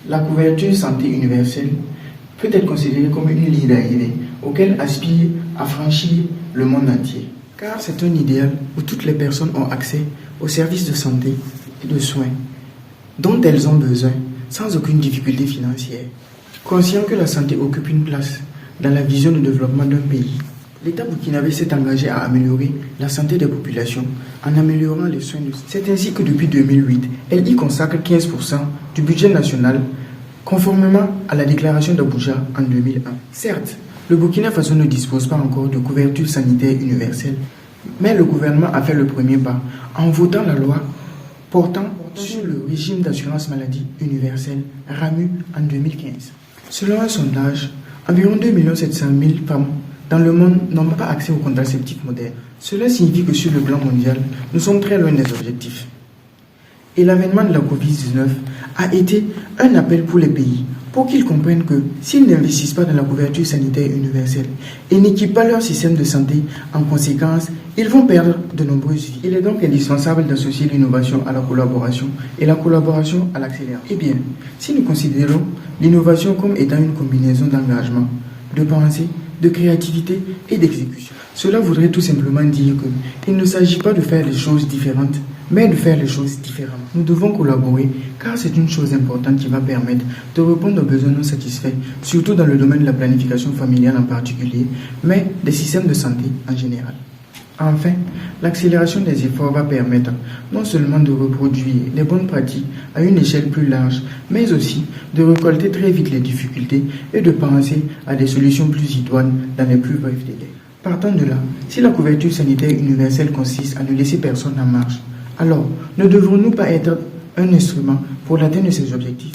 La couverture santé universelle peut être considérée comme une ligne d'arrivée auquel aspire à franchir le monde entier. Car c'est un idéal où toutes les personnes ont accès aux services de santé et de soins dont elles ont besoin sans aucune difficulté financière. Conscient que la santé occupe une place dans la vision de développement d'un pays, l'État burkinabé s'est engagé à améliorer la santé des populations en améliorant les soins de santé. C'est ainsi que depuis 2008, elle y consacre 15% du budget national, conformément à la déclaration d'Abuja en 2001. Certes, le Burkina Faso ne dispose pas encore de couverture sanitaire universelle, mais le gouvernement a fait le premier pas en votant la loi portant sur le régime d'assurance maladie universelle RAMU en 2015. Selon un sondage, environ 2 700 000 femmes dans le monde n'ont pas accès aux contraceptifs modernes. Cela signifie que sur le plan mondial, nous sommes très loin des objectifs. Et l'avènement de la Covid-19 a été un appel pour les pays, pour qu'ils comprennent que s'ils n'investissent pas dans la couverture sanitaire universelle et n'équipent pas leur système de santé en conséquence, ils vont perdre de nombreuses vies. Il est donc indispensable d'associer l'innovation à la collaboration et la collaboration à l'accélération. Eh bien, si nous considérons l'innovation comme étant une combinaison d'engagement, de pensée, de créativité et d'exécution, cela voudrait tout simplement dire qu'il ne s'agit pas de faire les choses différentes, mais de faire les choses différemment. Nous devons collaborer car c'est une chose importante qui va permettre de répondre aux besoins non satisfaits, surtout dans le domaine de la planification familiale en particulier, mais des systèmes de santé en général. Enfin, l'accélération des efforts va permettre non seulement de reproduire les bonnes pratiques à une échelle plus large, mais aussi de récolter très vite les difficultés et de penser à des solutions plus idoines dans les plus brefs délais. Partant de là, si la couverture sanitaire universelle consiste à ne laisser personne en marge, alors ne devrons-nous pas être un instrument pour l'atteinte de ces objectifs ?